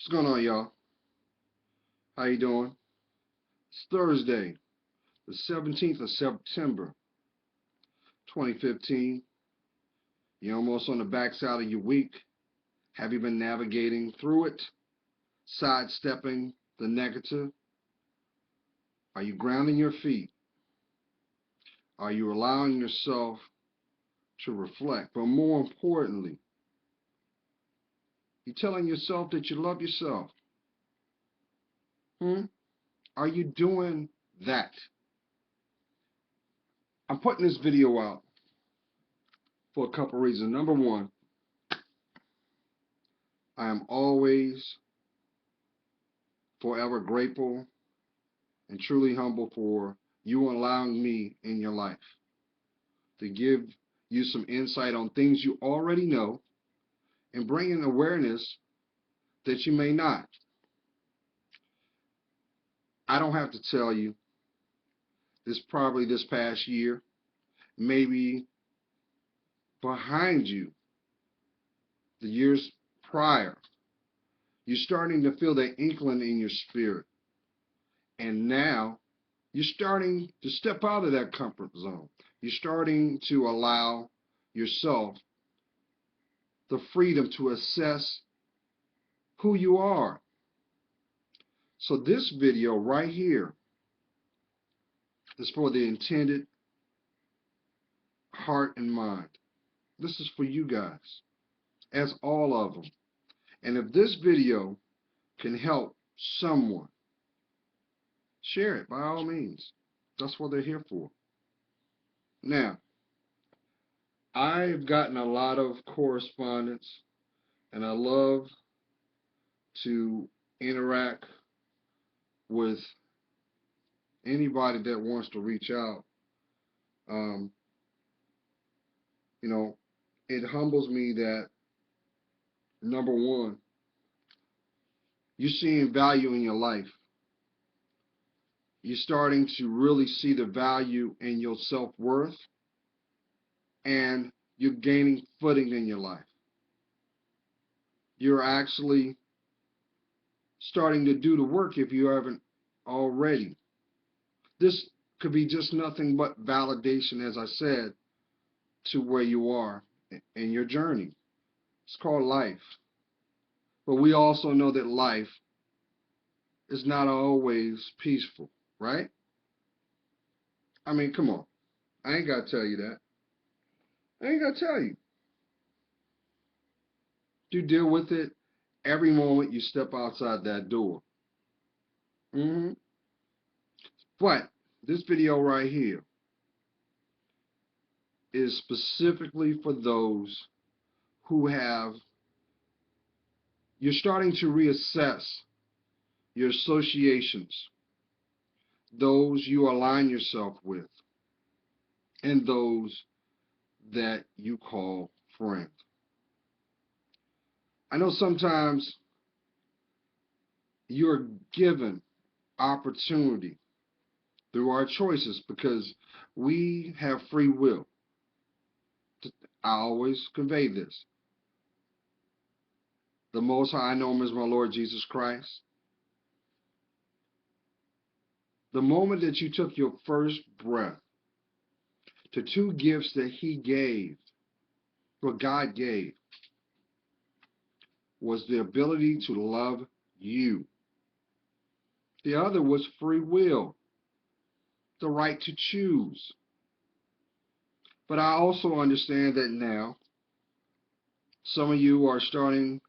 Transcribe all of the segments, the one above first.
What's going on, y'all? How you doing? It's Thursday, the 17th of September, 2015. You're almost on the backside of your week. Have you been navigating through it, sidestepping the negative? Are you grounding your feet? Are you allowing yourself to reflect? But more importantly, you telling yourself that you love yourself. Hmm? Are you doing that? I'm putting this video out for a couple reasons. Number one, I am always forever grateful and truly humble for you allowing me in your life to give you some insight on things you already know and bringing awareness that you may not. I don't have to tell you this past year, maybe behind you, the years prior, you're starting to feel that inkling in your spirit. And now you're starting to step out of that comfort zone. You're starting to allow yourself the freedom to assess who you are. So this video right here is for the intended heart and mind. This is for you guys, as all of them. And if this video can help someone, share it by all means. That's what they're here for. Now, I've gotten a lot of correspondence, and I love to interact with anybody that wants to reach out. Um, you know, it humbles me that, number one, you're seeing value in your life. You're starting to really see the value in your self-worth, and you're gaining footing in your life. You're actually starting to do the work if you haven't already. This could be just nothing but validation, as I said, to where you are in your journey. It's called life. But we also know that life is not always peaceful, right? I mean, come on. I ain't got to tell you that. I ain't got to tell you. You deal with it every moment you step outside that door. hmm But this video right here is specifically for those who have, you're starting to reassess your associations, those you align yourself with, and those that you call friends. I know sometimes you're given opportunity through our choices because we have free will. I always convey this. The Most High, I know Him as my Lord Jesus Christ. The moment that you took your first breath, the two gifts that He gave, what God gave, was the ability to love you. The other was free will, the right to choose. But I also understand that now some of you are starting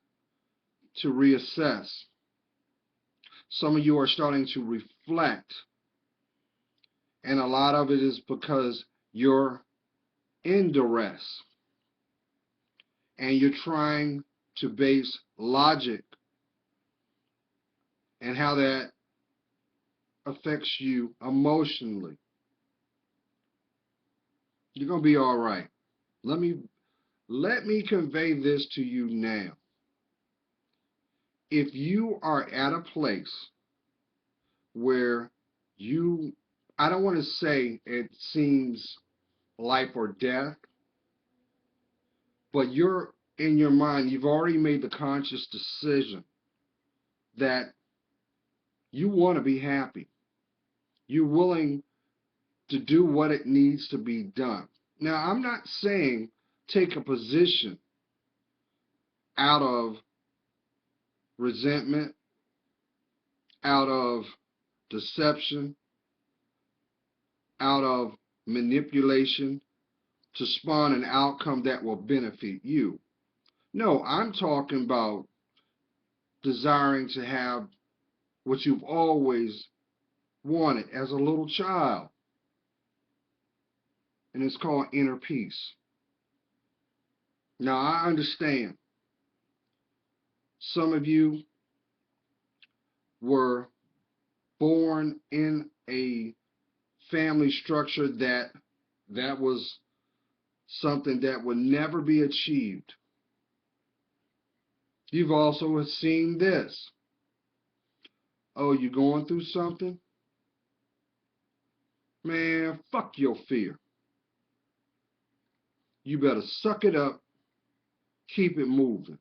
to reassess. Some of you are starting to reflect. And a lot of it is because you're in duress and you're trying to base logic and how that affects you emotionally. You're going to be all right. Let me convey this to you now. If you are at a place where you, I don't want to say it seems life or death, but you're in your mind, you've already made the conscious decision that you want to be happy. You're willing to do what it needs to be done. Now, I'm not saying take a position out of resentment, out of deception, out of manipulation to spawn an outcome that will benefit you. No, I'm talking about desiring to have what you've always wanted as a little child, and it's called inner peace. Now, I understand some of you were born in a family structure that was something that would never be achieved. You've also seen this. Oh, you going through something? Man, fuck your fear. You better suck it up, keep it moving.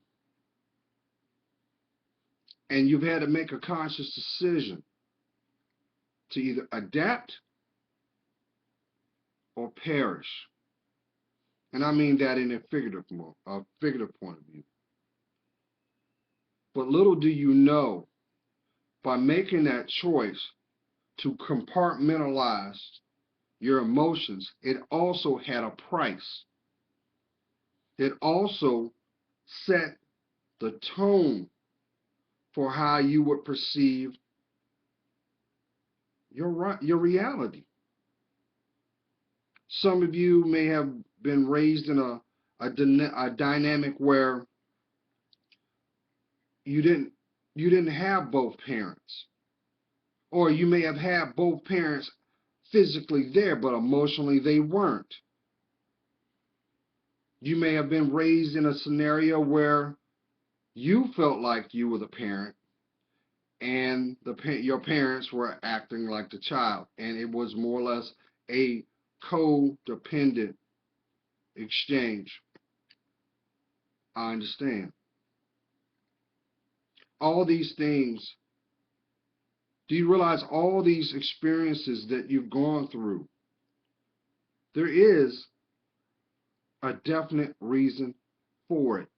And you've had to make a conscious decision to either adapt or perish. And I mean that in a figurative point of view. But little do you know, by making that choice to compartmentalize your emotions, it also had a price. It also set the tone for how you would perceive your reality. Some of you may have been raised in a dynamic where you didn't have both parents, or you may have had both parents physically there, but emotionally they weren't. You may have been raised in a scenario where you felt like you were the parent, and your parents were acting like the child, and it was more or less a codependent exchange. I understand. All these things, do you realize all these experiences that you've gone through? There is a definite reason for it.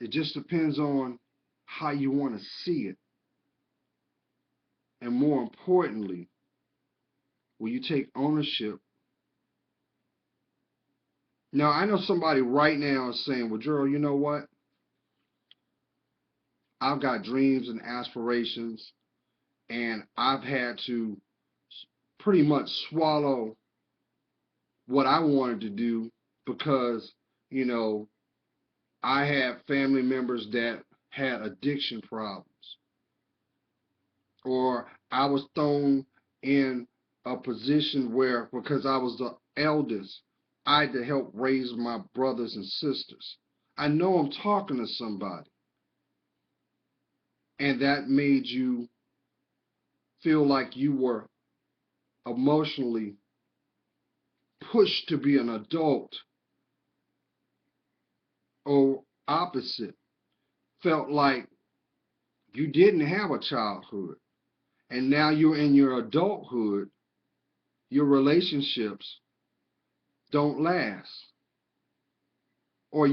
It just depends on how you want to see it. And more importantly, will you take ownership? Now, I know somebody right now is saying, well, Gerald, you know what? I've got dreams and aspirations, and I've had to pretty much swallow what I wanted to do because, you know, I had family members that had addiction problems, or I was thrown in a position where, because I was the eldest, I had to help raise my brothers and sisters. I know I'm talking to somebody, and that made you feel like you were emotionally pushed to be an adult, or opposite, felt like you didn't have a childhood, and now you're in your adulthood, your relationships don't last, or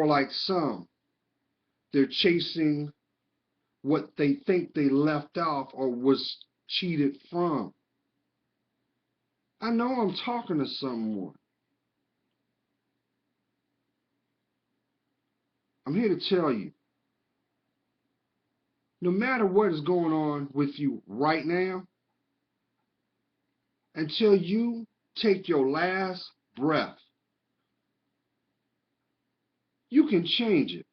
like some, they're chasing what they think they left off or was cheated from. I know I'm talking to someone. I'm here to tell you, no matter what is going on with you right now, until you take your last breath, you can change it.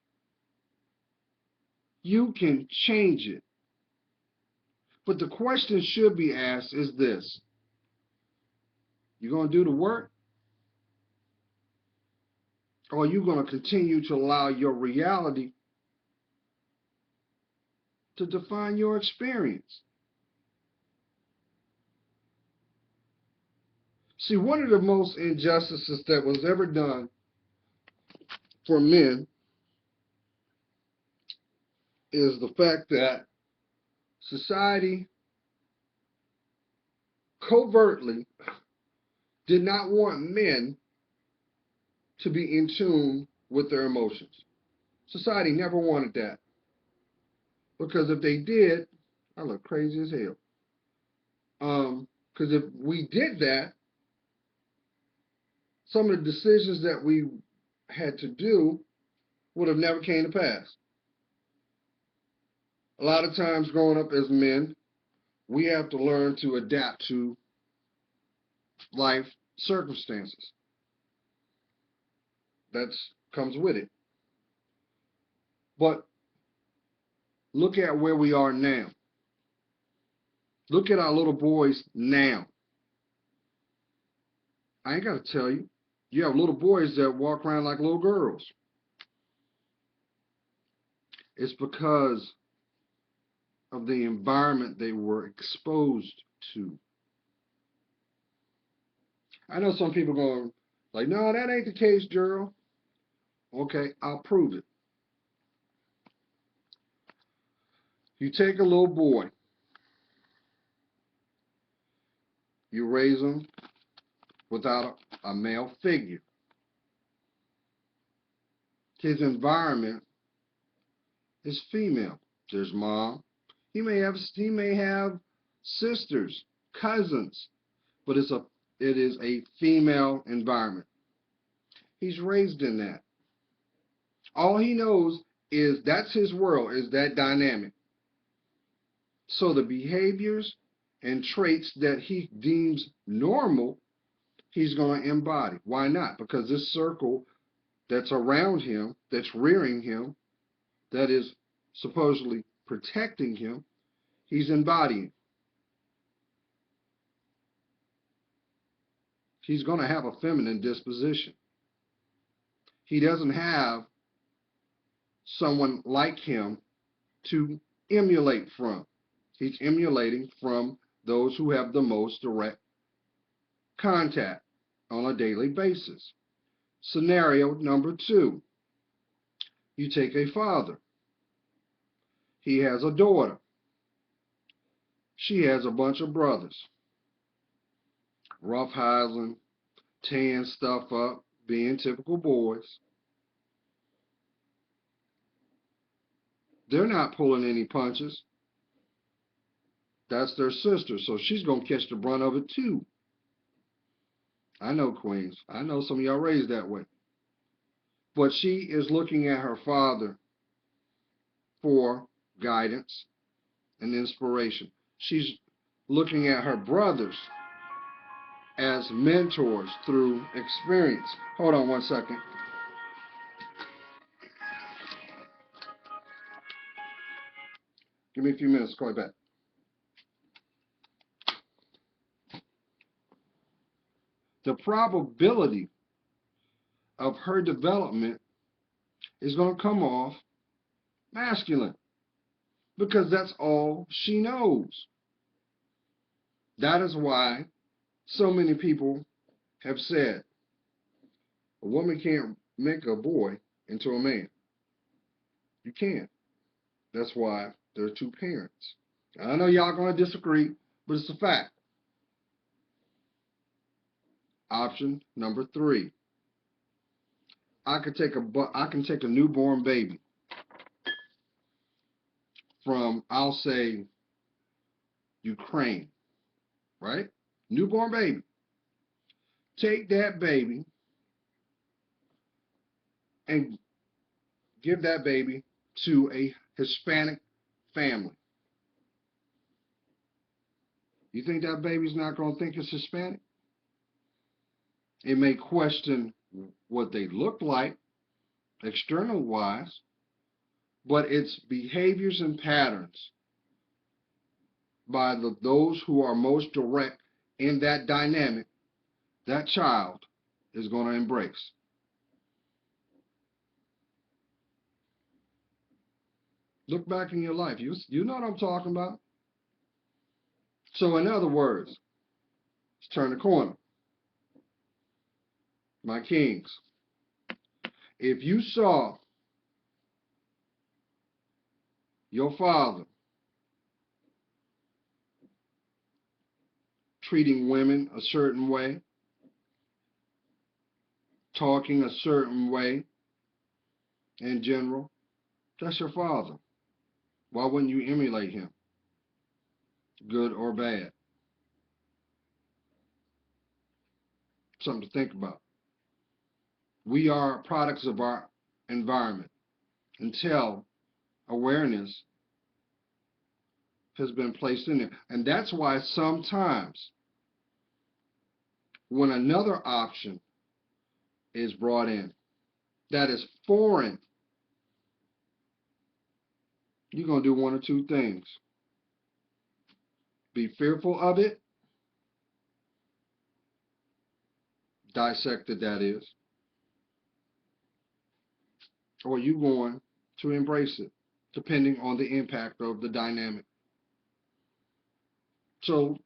You can change it. But the question should be asked is this: you going to do the work, or are you going to continue to allow your reality to define your experience? See, one of the most injustices that was ever done for men is the fact that society covertly did not want men to be in tune with their emotions. Society never wanted that. Because if they did, I look crazy as hell. Because if we did that, some of the decisions that we had to do would have never came to pass. A lot of times growing up as men, we have to learn to adapt to life circumstances. That comes with it. But look at where we are now. Look at our little boys now. I ain't got to tell you. You have little boys that walk around like little girls. It's because of the environment they were exposed to. I know some people going like, no, that ain't the case, Gerald. Okay, I'll prove it. You take a little boy, you raise him without a male figure. His environment is female. There's mom. He may have sisters, cousins, but it is a female environment. He's raised in that. All he knows is that's his world, is that dynamic. So the behaviors and traits that he deems normal, he's going to embody. Why not? Because this circle that's around him, that's rearing him, that is supposedly protecting him, he's embodying. He's going to have a feminine disposition. He doesn't have someone like him to emulate from. He's emulating from those who have the most direct contact on a daily basis. Scenario number 2. You take a father. He has a daughter. She has a bunch of brothers. Roughhousing, tearing stuff up, being typical boys. They're not pulling any punches. That's their sister, so she's going to catch the brunt of it too. I know, Queens. I know some of y'all raised that way. But she is looking at her father for guidance and inspiration. She's looking at her brothers as mentors through experience. Hold on one second. Give me a few minutes to call you back. The probability of her development is going to come off masculine because that's all she knows. That is why so many people have said a woman can't make a boy into a man. You can't. That's why there are 2 parents. I know y'all going to disagree, but it's a fact. Option number 3. I can take a newborn baby from, I'll say, Ukraine, right? Newborn baby. Take that baby and give that baby to a Hispanic family. You think that baby's not going to think it's Hispanic? It may question what they look like, external wise, but it's behaviors and patterns by those who are most direct in that dynamic that child is going to embrace. Look back in your life. You know what I'm talking about. So in other words, let's turn the corner. My kings, if you saw your father treating women a certain way, talking a certain way in general, that's your father. Why wouldn't you emulate him, good or bad? Something to think about. We are products of our environment until awareness has been placed in there. And that's why sometimes when another option is brought in that is foreign, you're going to do one or two things. Be fearful of it, dissect it that is, or you're going to embrace it, depending on the impact of the dynamic. So,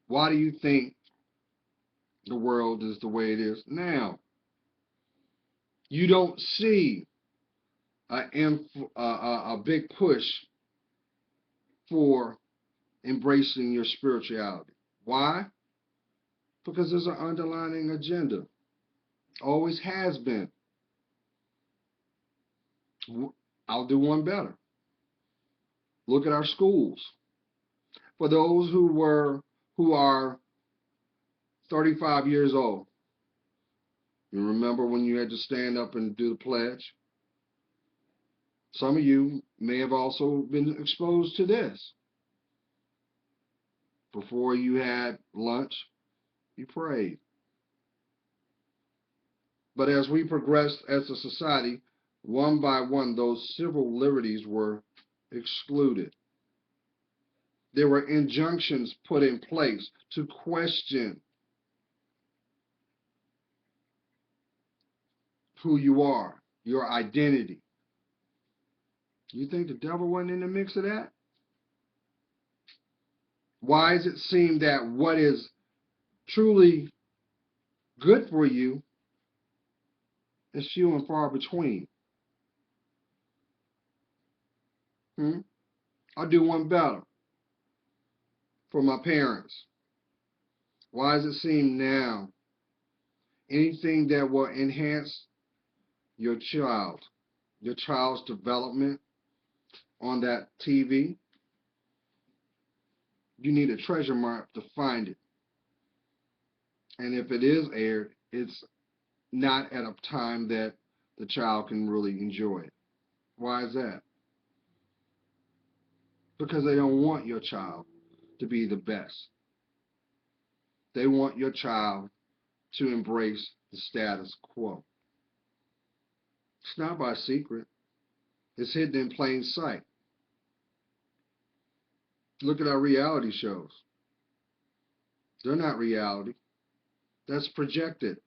why do you think the world is the way it is now? You don't see a big push for embracing your spirituality. Why? Because there's an underlying agenda. Always has been. I'll do one better. Look at our schools. For those who are 35 years old, you remember when you had to stand up and do the pledge? Some of you may have also been exposed to this. Before you had lunch, you prayed. But as we progressed as a society, one by one, those civil liberties were excluded. There were injunctions put in place to question who you are, your identity. You think the devil wasn't in the mix of that? Why does it seem that what is truly good for you is few and far between? I'll do one better for my parents. Why does it seem now anything that will enhance your child's development on that TV, you need a treasure map to find it. And if it is aired, it's not at a time that the child can really enjoy it. Why is that? Because they don't want your child to be the best. They want your child to embrace the status quo. It's not by secret. It's hidden in plain sight. Look at our reality shows. They're not reality. That's projected.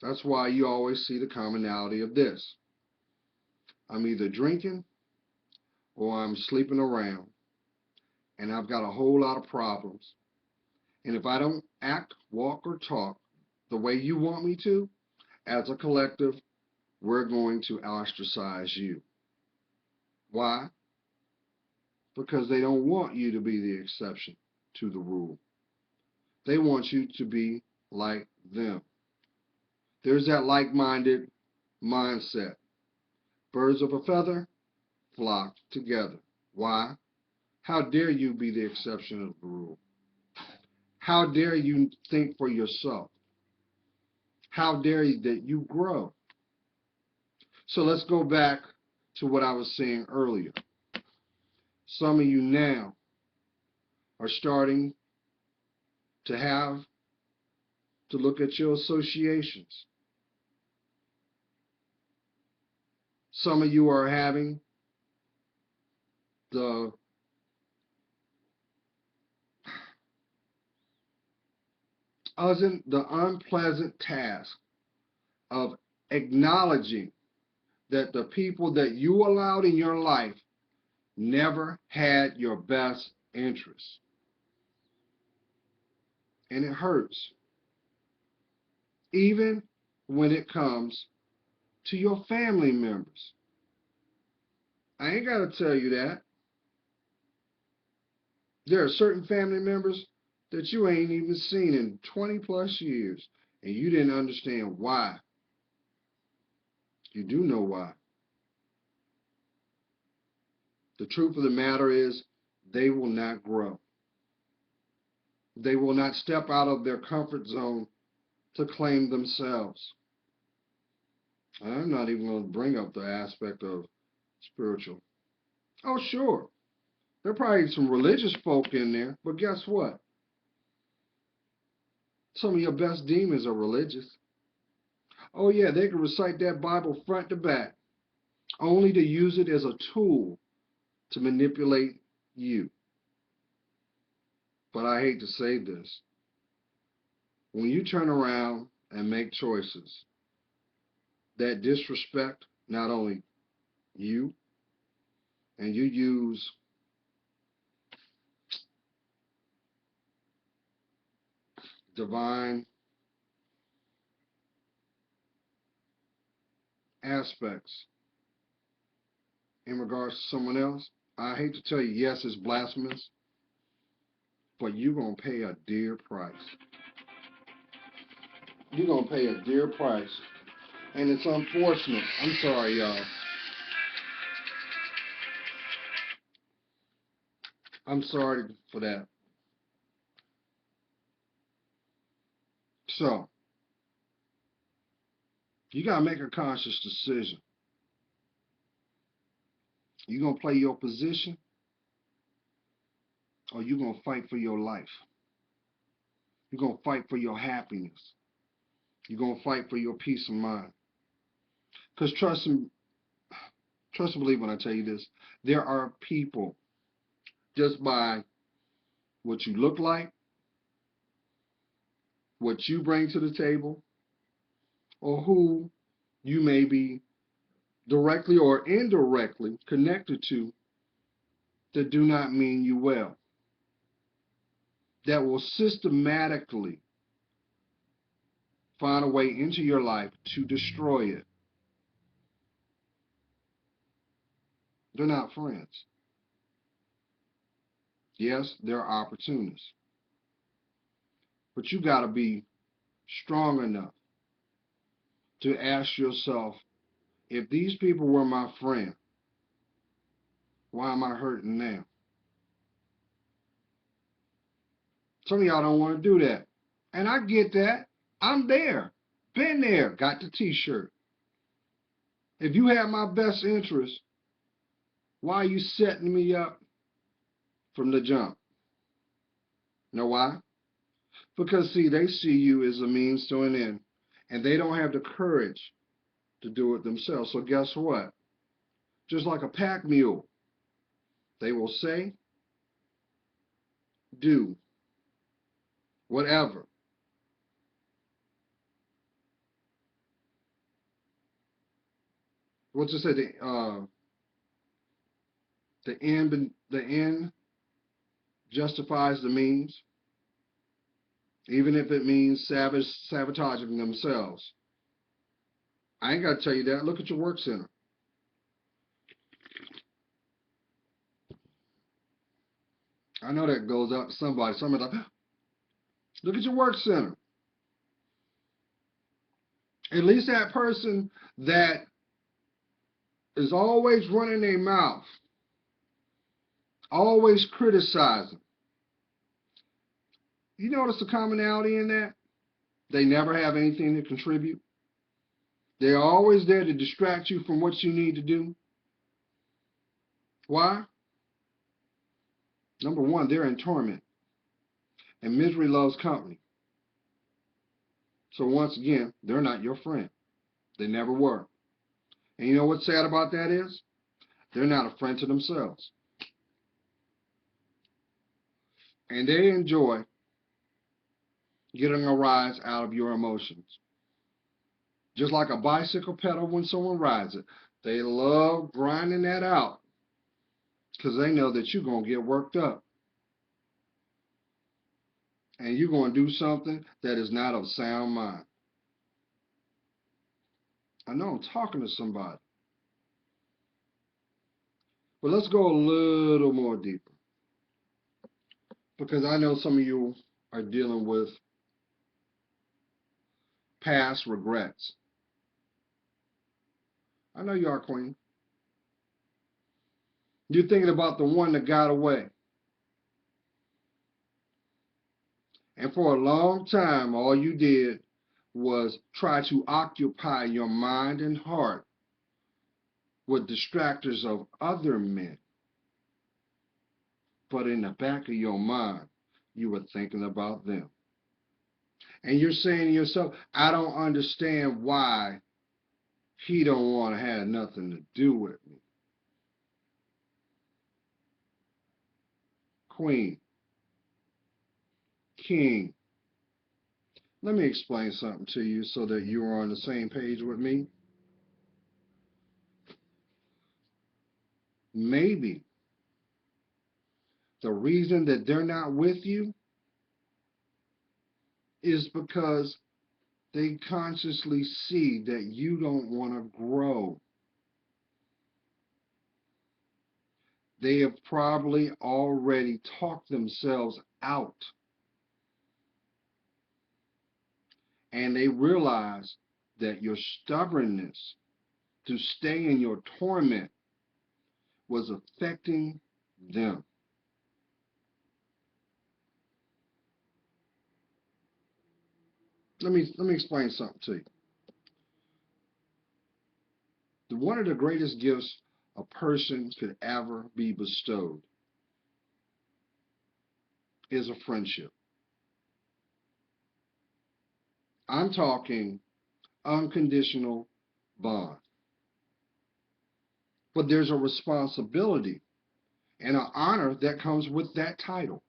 That's why you always see the commonality of this. I'm either drinking or I'm sleeping around, and I've got a whole lot of problems. And if I don't act, walk, or talk the way you want me to, as a collective, we're going to ostracize you. Why? Because they don't want you to be the exception to the rule. They want you to be like them. There's that like-minded mindset. Birds of a feather flock together. Why? How dare you be the exception of the rule? How dare you think for yourself? How dare you that you grow? So let's go back to what I was saying earlier. Some of you now are starting to have to look at your associations. Some of you are having the unpleasant task of acknowledging that the people that you allowed in your life never had your best interests. And it hurts. Even when it comes to your family members. I ain't got to tell you that. There are certain family members that you ain't even seen in 20 plus years, and you didn't understand why. You do know why. The truth of the matter is, they will not grow. They will not step out of their comfort zone to claim themselves. I'm not even going to bring up the aspect of spiritual. Oh, sure. There are probably some religious folk in there, but guess what? Some of your best demons are religious. Oh, yeah, they can recite that Bible front to back, only to use it as a tool to manipulate you. But I hate to say this. When you turn around and make choices that disrespect not only you, and you use divine aspects in regards to someone else, I hate to tell you, yes, it's blasphemous, but you're going to pay a dear price. You're going to pay a dear price. And it's unfortunate. I'm sorry, y'all. I'm sorry for that. So, you got to make a conscious decision. You going to play your position, or you going to fight for your life? You're going to fight for your happiness. You're going to fight for your peace of mind. Because trust and believe when I tell you this, there are people, just by what you look like, what you bring to the table, or who you may be directly or indirectly connected to, that do not mean you well, that will systematically find a way into your life to destroy it. They're not friends. Yes, they're opportunists. But you got to be strong enough to ask yourself, if these people were my friend, why am I hurting now? Some of y'all don't want to do that. And I get that. I'm there. Been there. Got the t-shirt. If you have my best interest, why are you setting me up from the jump? Know why? Because, see, they see you as a means to an end, and they don't have the courage to do it themselves. So guess what? Just like a pack mule, they will say, do, whatever. What's it say? The end justifies the means, even if it means sabotaging themselves. I ain't got to tell you that. Look at your work center. I know that goes out to somebody. Somebody's like, look at your work center. At least that person that is always running their mouth, always criticizing. You notice the commonality in that? They never have anything to contribute. They're always there to distract you from what you need to do. Why? Number one, they're in torment. And misery loves company. So once again, they're not your friend. They never were. And you know what's sad about that is? They're not a friend to themselves. And they enjoy getting a rise out of your emotions. Just like a bicycle pedal when someone rides it. They love grinding that out because they know that you're going to get worked up. And you're going to do something that is not of sound mind. I know I'm talking to somebody. But let's go a little more deeper, because I know some of you are dealing with past regrets. I know you are, Queen. You're thinking about the one that got away. And for a long time, all you did was try to occupy your mind and heart with distractors of other men. But in the back of your mind, you were thinking about them. And you're saying to yourself, I don't understand why he don't want to have nothing to do with me. Queen, King, let me explain something to you so that you are on the same page with me. Maybe the reason that they're not with you is because they consciously see that you don't want to grow. They have probably already talked themselves out, and they realize that your stubbornness to stay in your torment was affecting them. Let me explain something to you. One of the greatest gifts a person could ever be bestowed is a friendship. I'm talking unconditional bond. But there's a responsibility and an honor that comes with that title.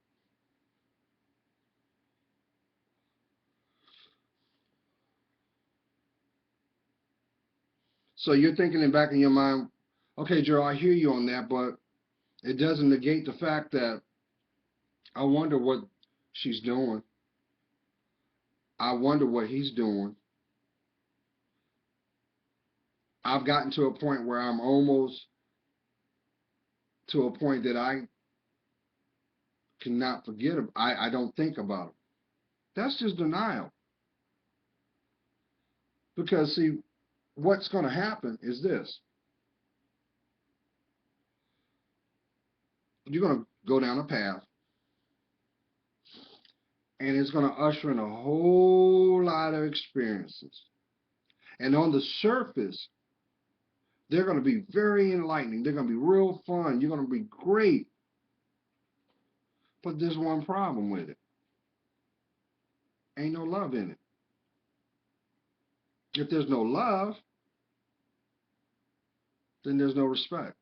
So you're thinking in the back of your mind, okay, Joe, I hear you on that, but it doesn't negate the fact that I wonder what she's doing. I wonder what he's doing. I've gotten to a point where I'm almost to a point that I cannot forget him. I don't think about him. That's just denial. Because, see, what's going to happen is this. You're going to go down a path, and it's going to usher in a whole lot of experiences. And on the surface, they're going to be very enlightening. They're going to be real fun. You're going to be great. But there's one problem with it. Ain't no love in it. If there's no love, then there's no respect.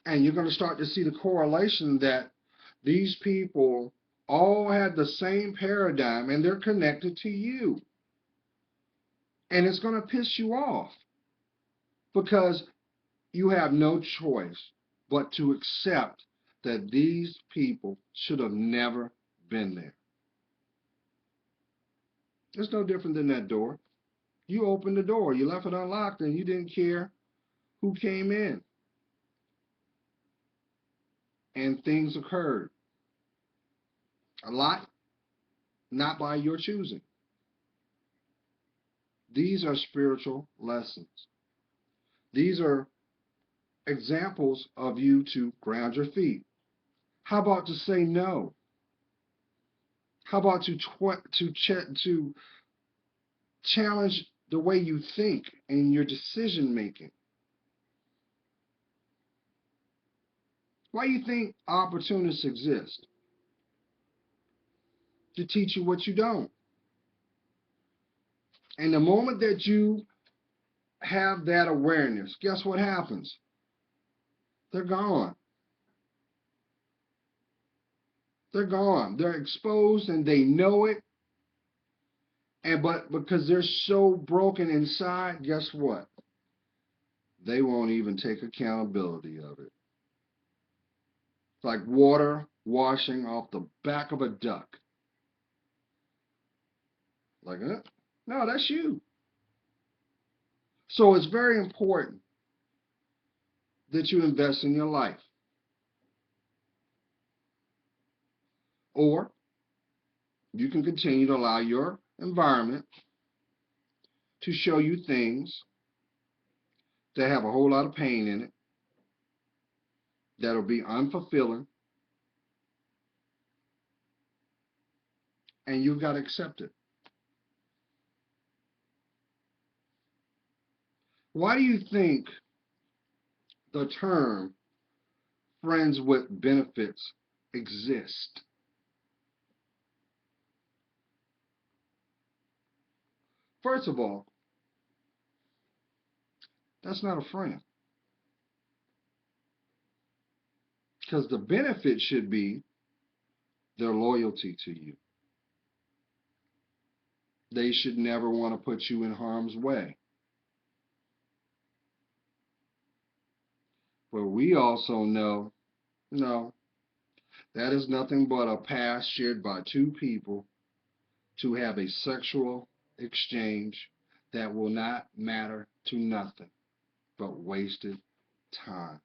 And you're going to start to see the correlation that these people all had the same paradigm and they're connected to you. And it's going to piss you off because you have no choice but to accept that these people should have never been there. It's no different than that door. You opened the door, you left it unlocked, and you didn't care who came in. And things occurred. A lot not by your choosing. These are spiritual lessons. These are examples of you to ground your feet. How about to say no? How about to challenge the way you think and your decision making? Why do you think opportunists exist? To teach you what you don't. And the moment that you have that awareness, guess what happens? They're gone. They're gone. They're exposed and they know it. But because they're so broken inside, guess what? They won't even take accountability of it. It's like water washing off the back of a duck. Like, no, that's you. So it's very important that you invest in your life. Or you can continue to allow your environment to show you things that have a whole lot of pain in it, that'll be unfulfilling, and you've got to accept it. Why do you think the term friends with benefits exist? First of all, that's not a friend. Because the benefit should be their loyalty to you. They should never want to put you in harm's way. But we also know, no, that is nothing but a path shared by two people to have a sexual exchange that will not matter to nothing but wasted time.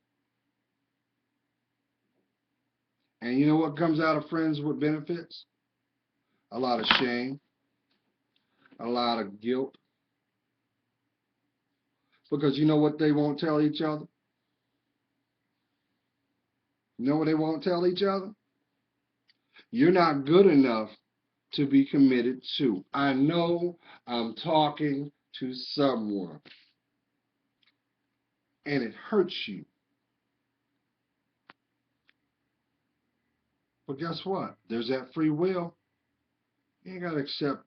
And you know what comes out of friends with benefits? A lot of shame, a lot of guilt. Because you know what they won't tell each other? You know what they won't tell each other? You're not good enough to be committed to. I know I'm talking to someone, and it hurts you. But guess what? There's that free will. You ain't got to accept.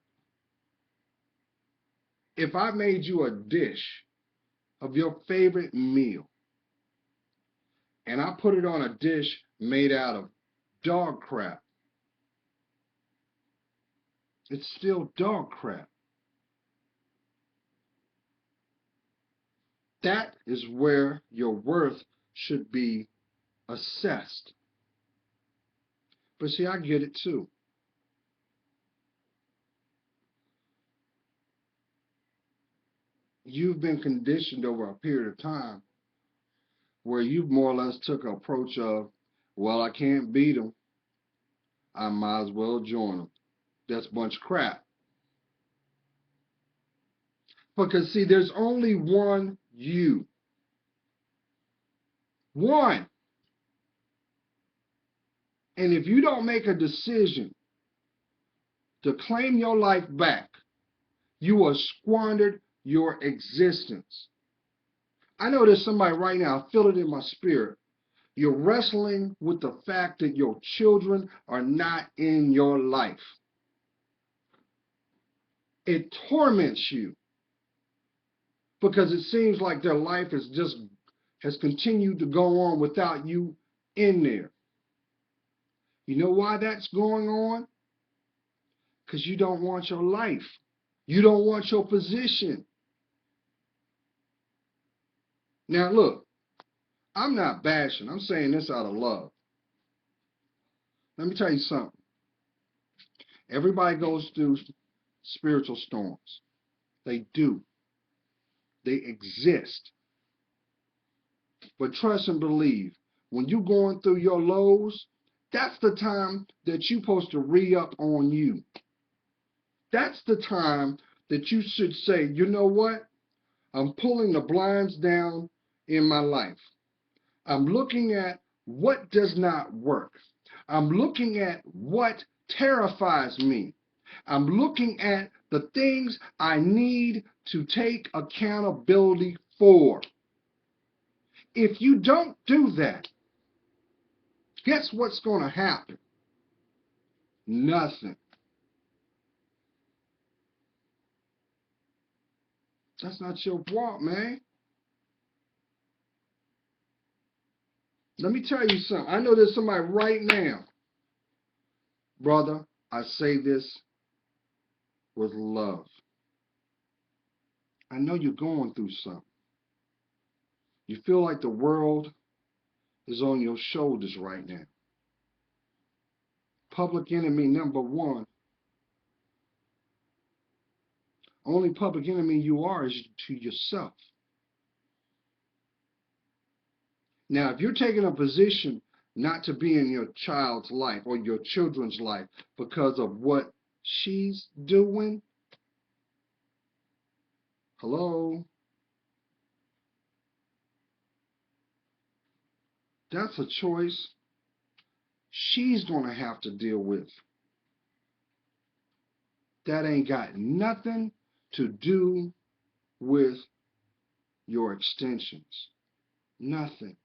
If I made you a dish of your favorite meal, and I put it on a dish made out of dog crap, it's still dog crap. That is where your worth should be assessed. But see, I get it too. You've been conditioned over a period of time where you more or less took an approach of, well, I can't beat them, I might as well join them. That's a bunch of crap. Because see, there's only one you. One. And if you don't make a decision to claim your life back, you have squandered your existence. I know there's somebody right now, I feel it in my spirit. You're wrestling with the fact that your children are not in your life. It torments you because it seems like their life has continued to go on without you in there. You know why that's going on? Because you don't want your life. You don't want your position. Now look, I'm not bashing. I'm saying this out of love. Let me tell you something. Everybody goes through spiritual storms. They do. They exist. But trust and believe, when you're going through your lows, that's the time that you're supposed to re-up on you. That's the time that you should say, you know what? I'm pulling the blinds down in my life. I'm looking at what does not work. I'm looking at what terrifies me. I'm looking at the things I need to take accountability for. If you don't do that, guess what's going to happen? Nothing. That's not your fault, man. Let me tell you something. I know there's somebody right now. Brother, I say this with love. I know you're going through something. You feel like the world is on your shoulders right now. Public enemy number one. Only public enemy you are is to yourself. Now, if you're taking a position not to be in your child's life or your children's life because of what she's doing, hello, that's a choice she's going to have to deal with. That ain't got nothing to do with your extensions. Nothing.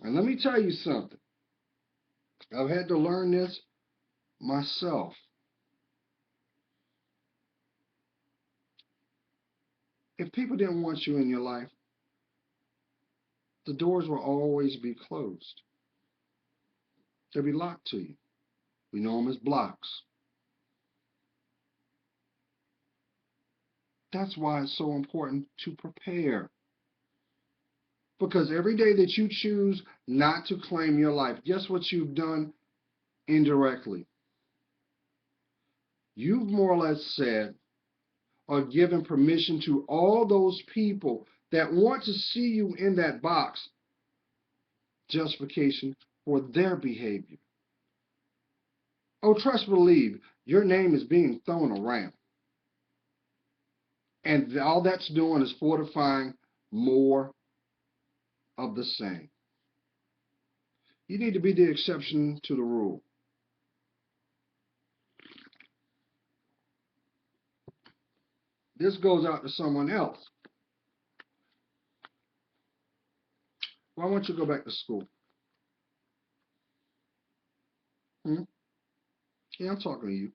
And let me tell you something. I've had to learn this myself. If people didn't want you in your life, the doors will always be closed. They'll be locked to you. We know them as blocks. That's why it's so important to prepare. Because every day that you choose not to claim your life, guess what you've done indirectly? You've more or less said or given permission to all those people that want to see you in that box, justification for their behavior. Oh, trust believe, your name is being thrown around. And all that's doing is fortifying more of the same. You need to be the exception to the rule. This goes out to someone else. Why won't you go back to school? Yeah, I'm talking to you.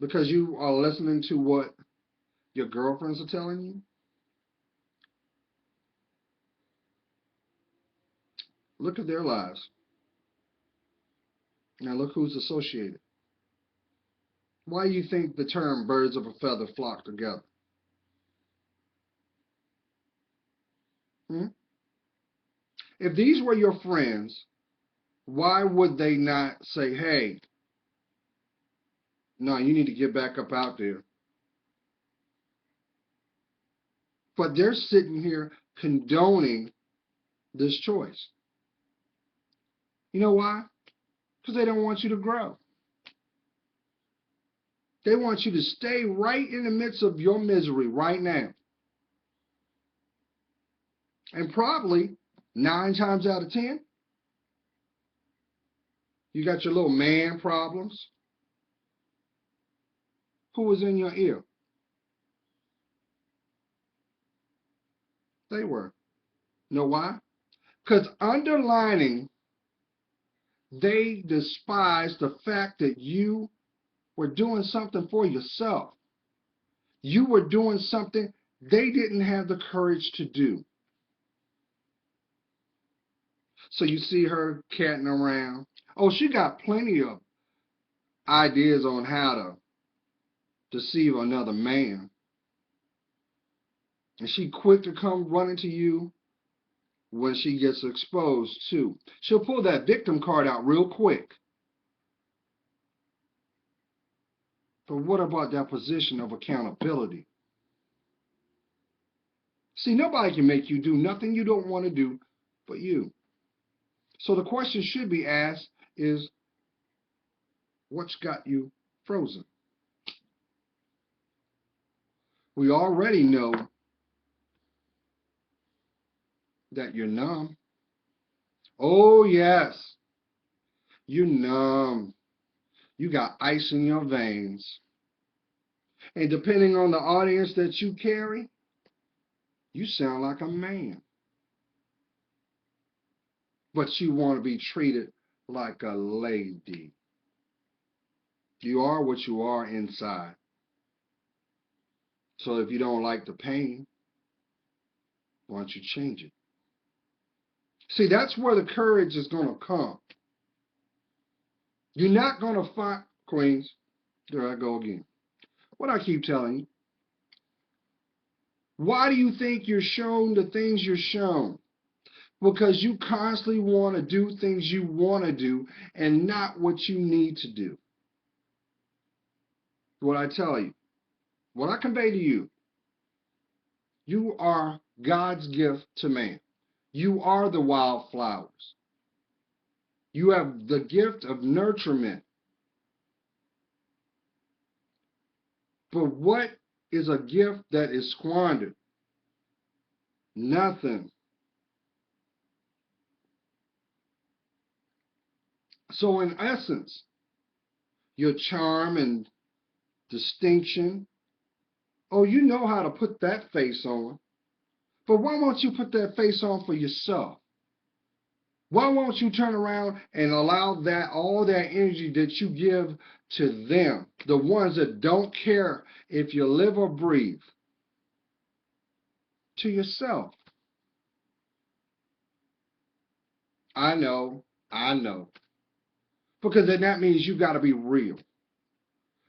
Because you are listening to what your girlfriends are telling you? Look at their lives. Now look who's associated. Why do you think the term birds of a feather flock together? Hmm? If these were your friends, why would they not say, hey, no, you need to get back up out there? But they're sitting here condoning this choice. You know why? Because they don't want you to grow. They want you to stay right in the midst of your misery right now. And probably 9 times out of 10, you got your little man problems. Who was in your ear? They were. Know why? Because underlining, they despise the fact that you were doing something for yourself. You were doing something they didn't have the courage to do. So you see her catting around. Oh, she got plenty of ideas on how to deceive another man. And she quick to come running to you when she gets exposed too. She'll pull that victim card out real quick. But what about that position of accountability? See, nobody can make you do nothing you don't want to do but you. So the question should be asked is, what's got you frozen? We already know that you're numb. Oh, yes, you're numb. You got ice in your veins. And depending on the audience that you carry, you sound like a man. But you want to be treated like a lady. You are what you are inside. So if you don't like the pain, why don't you change it? See, that's where the courage is going to come. You're not going to find, Queens, there I go again. What I keep telling you, why do you think you're shown the things you're shown? Because you constantly want to do things you want to do and not what you need to do. What I tell you, what I convey to you, You are God's gift to man. You are the wildflowers. You have the gift of nurturement. But what is a gift that is squandered? Nothing. So, in essence, your charm and distinction, oh, you know how to put that face on. But why won't you put that face on for yourself? Why won't you turn around and allow that all that energy that you give to them, the ones that don't care if you live or breathe, to yourself? I know, I know. Because then that means you got to be real.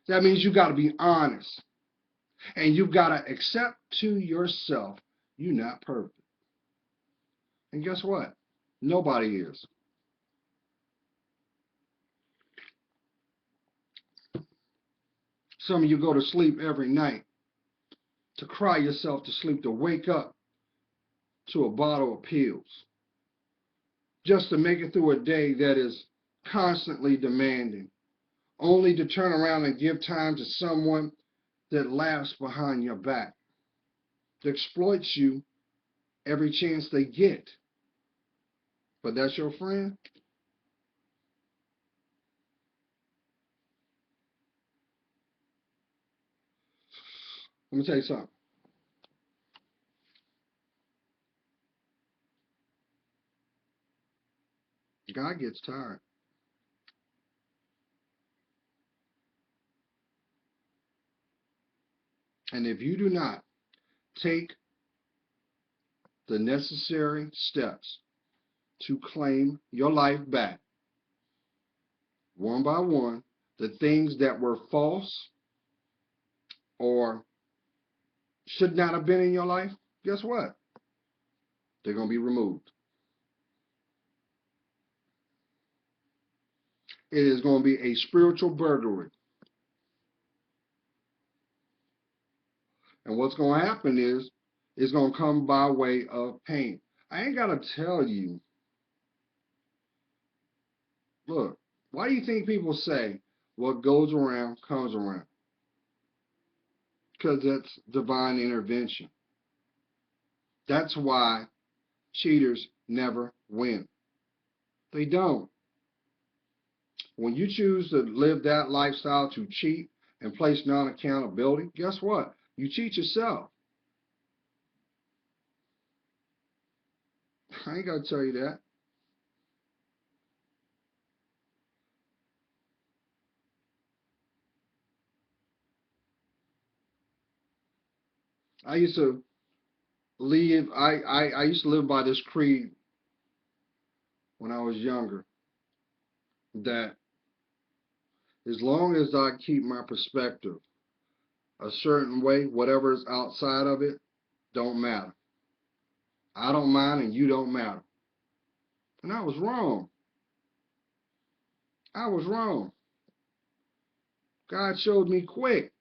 That means you got to be honest. And you've got to accept to yourself you're not perfect. And guess what? Nobody is. Some of you go to sleep every night to cry yourself to sleep, to wake up to a bottle of pills, just to make it through a day that is constantly demanding, only to turn around and give time to someone that laughs behind your back, that exploits you every chance they get. But that's your friend? Let me tell you something. God gets tired. And if you do not take the necessary steps to claim your life back, one by one, the things that were false or should not have been in your life, guess what? They're going to be removed. It is going to be a spiritual burglary. And what's going to happen is it's going to come by way of pain. I ain't got to tell you. Look, why do you think people say what goes around comes around? Because that's divine intervention. That's why cheaters never win. They don't. When you choose to live that lifestyle to cheat and place non-accountability, guess what? You cheat yourself. I ain't got to tell you that. I used to I used to live by this creed when I was younger, that as long as I keep my perspective a certain way, whatever is outside of it don't matter. I don't mind and you don't matter. And I was wrong. I was wrong. God showed me quick.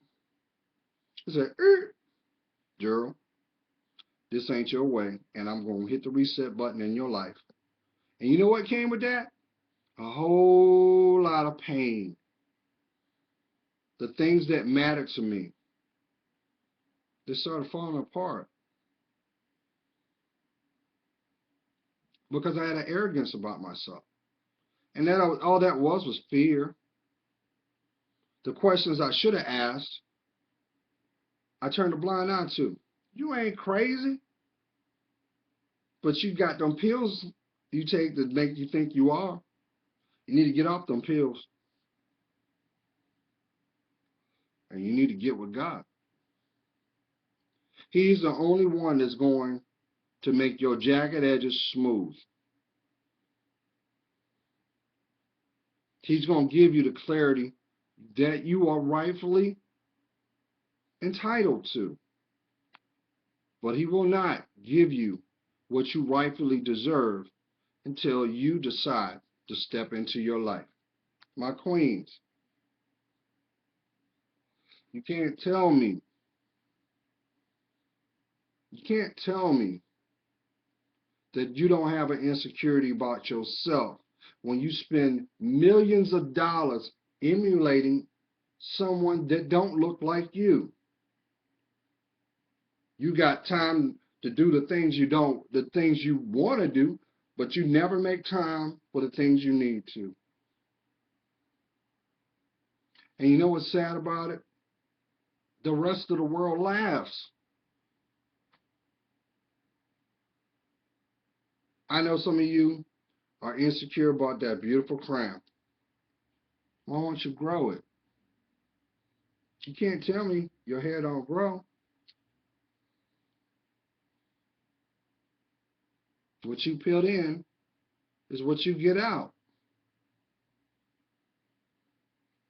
He said, Gerald, this ain't your way, and I'm going to hit the reset button in your life. And you know what came with that? A whole lot of pain. The things that mattered to me, they started falling apart because I had an arrogance about myself. And that all that was fear. The questions I should have asked, I turned a blind eye to. You ain't crazy, but you got them pills you take that make you think you are. You need to get off them pills, and you need to get with God. He's the only one that's going to make your jagged edges smooth. He's going to give you the clarity that you are rightfully entitled to. But he will not give you what you rightfully deserve until you decide to step into your life. My queens, you can't tell me You can't tell me that you don't have an insecurity about yourself when you spend millions of dollars emulating someone that don't look like you. You got time to do the things you want to do, but you never make time for the things you need to. And you know what's sad about it? The rest of the world laughs. I know some of you are insecure about that beautiful crown. Why don't you grow it? You can't tell me your hair don't grow. What you put in is what you get out.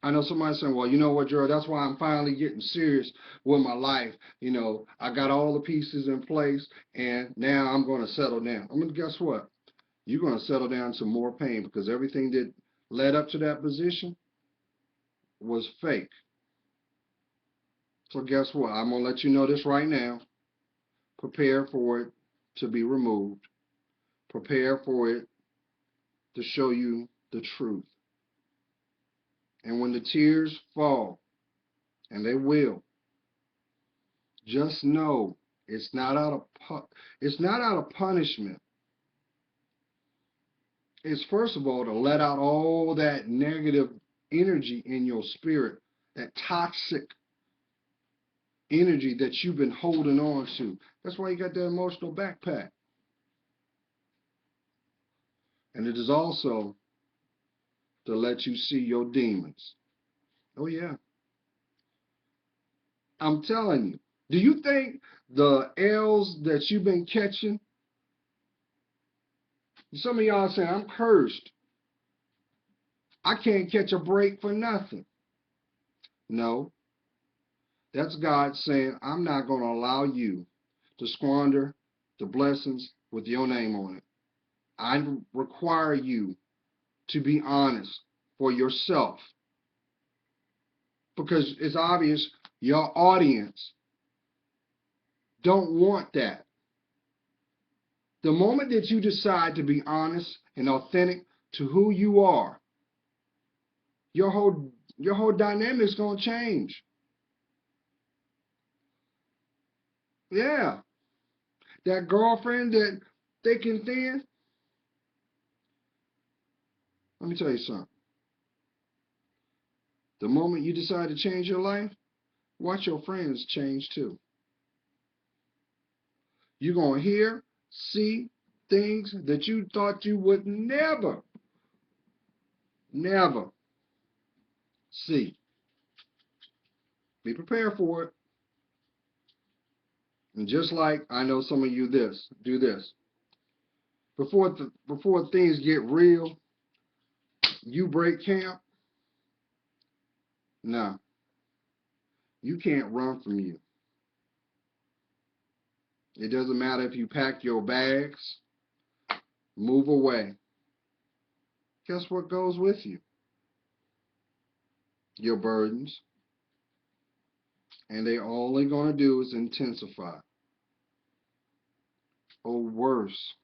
I know somebody saying, well, you know what, Gerald, that's why I'm finally getting serious with my life. You know, I got all the pieces in place and now I'm going to settle down. I mean, guess what? You're going to settle down to more pain because everything that led up to that position was fake. So guess what? I'm going to let you know this right now. Prepare for it to be removed. Prepare for it to show you the truth. And when the tears fall, and they will, just know it's not out of punishment. It's first of all to let out all that negative energy in your spirit, that toxic energy that you've been holding on to. That's why you got that emotional backpack. And it is also to let you see your demons. Oh yeah. I'm telling you. Do you think the L's that you've been catching, some of y'all saying, I'm cursed. I can't catch a break for nothing. No, that's God saying, I'm not going to allow you to squander the blessings with your name on it. I require you to be honest for yourself because it's obvious your audience don't want that. The moment that you decide to be honest and authentic to who you are, your whole dynamic is going to change. Yeah, that girlfriend that thick and thin, let me tell you something. The moment you decide to change your life, watch your friends change too. You're going to hear, see things that you thought you would never see. Be prepared for it. And just like I know some of you do this. Before things get real, you break camp. No, you can't run from you. It doesn't matter if you pack your bags, move away. Guess what goes with you? Your burdens. And they only going to do is intensify. Or worse,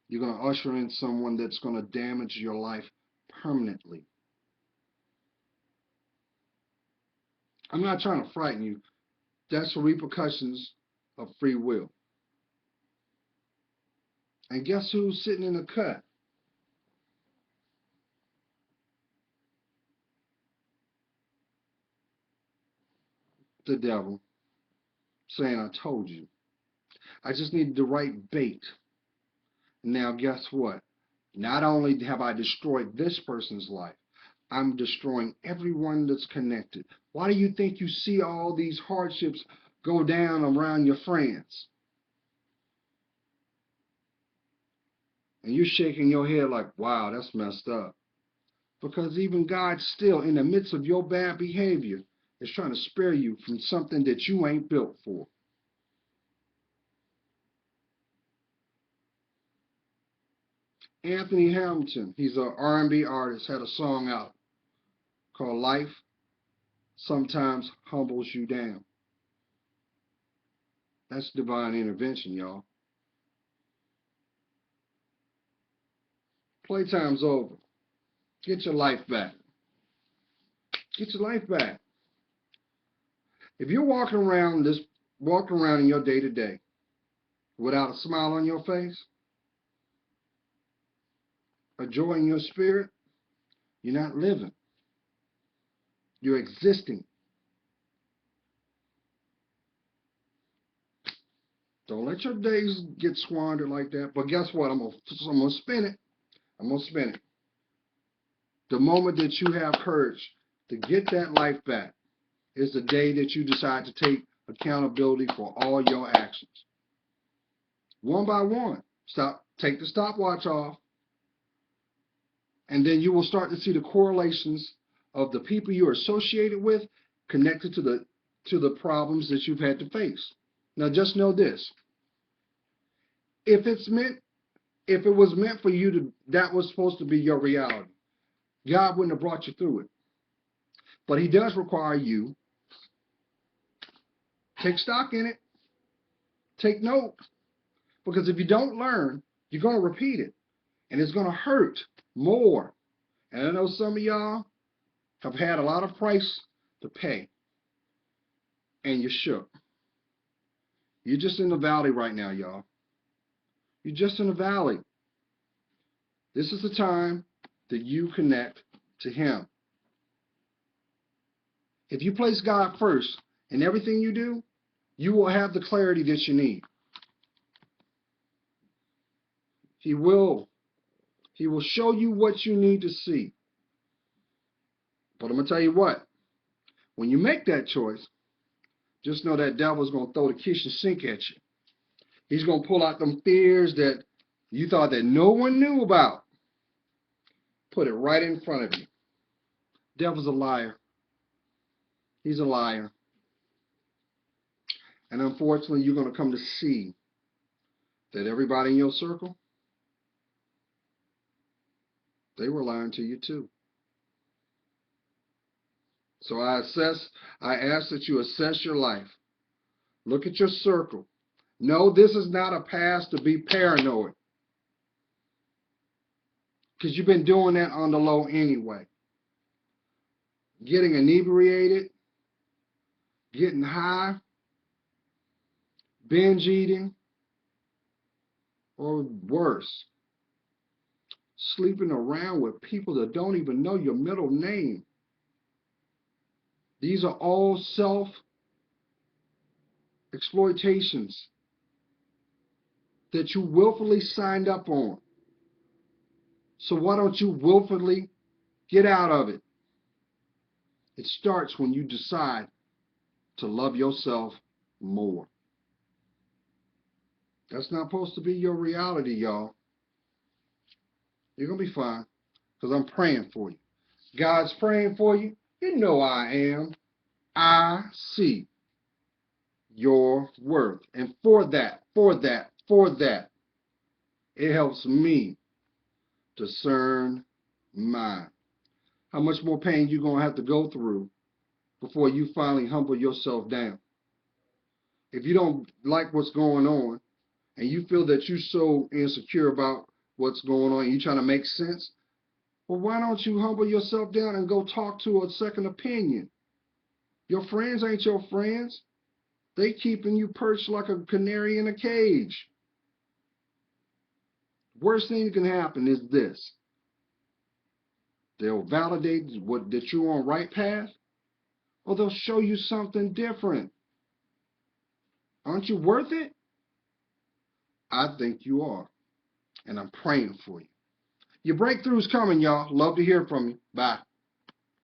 you're going to usher in someone that's going to damage your life permanently. I'm not trying to frighten you. That's the repercussions of free will. And guess who's sitting in the cut? The devil. Saying, I told you. I just needed the right bait. Now, guess what? Not only have I destroyed this person's life, I'm destroying everyone that's connected. Why do you think you see all these hardships go down around your friends? And you're shaking your head like, wow, that's messed up. Because even God still, in the midst of your bad behavior, is trying to spare you from something that you ain't built for. Anthony Hamilton, he's an R&B artist, had a song out called Life Sometimes Humbles You Down. That's divine intervention, y'all. Playtime's over. Get your life back. Get your life back. If you're walking around in your day to day without a smile on your face, a joy in your spirit, you're not living. You're existing. Don't let your days get squandered like that. But guess what? I'm gonna spin it. I'm gonna spin it. The moment that you have courage to get that life back is the day that you decide to take accountability for all your actions. One by one. Take the stopwatch off, and then you will start to see the correlations of the people you're associated with connected to the problems that you've had to face. Now just know this. If it was meant for you to, that was supposed to be your reality. God wouldn't have brought you through it. But he does require you take stock in it. Take note. Because if you don't learn, you're going to repeat it. And it's going to hurt more. And I know some of y'all have had a lot of price to pay. And you're shook. You're just in the valley right now, y'all. You're just in the valley. This is the time that you connect to him. If you place God first in everything you do, you will have the clarity that you need. He will show you what you need to see. But I'm going to tell you what. When you make that choice, just know that devil's going to throw the kitchen sink at you. He's going to pull out them fears that you thought that no one knew about. Put it right in front of you. Devil's a liar. He's a liar. And unfortunately, you're going to come to see that everybody in your circle, they were lying to you too. So I ask that you assess your life. Look at your circle. No, this is not a pass to be paranoid. Because you've been doing that on the low anyway. Getting inebriated, getting high, binge eating, or worse, sleeping around with people that don't even know your middle name. These are all self-exploitations that you willfully signed up on. So why don't you willfully get out of it? It starts when you decide to love yourself more. That's not supposed to be your reality, y'all. You're going to be fine because I'm praying for you. God's praying for you. You know I am. I see your worth. And for that, it helps me discern mine. How much more pain you going to have to go through before you finally humble yourself down? If you don't like what's going on and you feel that you're so insecure about what's going on and you're trying to make sense, well, why don't you humble yourself down and go talk to a second opinion? Your friends ain't your friends. They keeping you perched like a canary in a cage. Worst thing that can happen is this. They'll validate that you're on the right path, or they'll show you something different. Aren't you worth it? I think you are. And I'm praying for you. Your breakthrough's coming, y'all. Love to hear from you. Bye.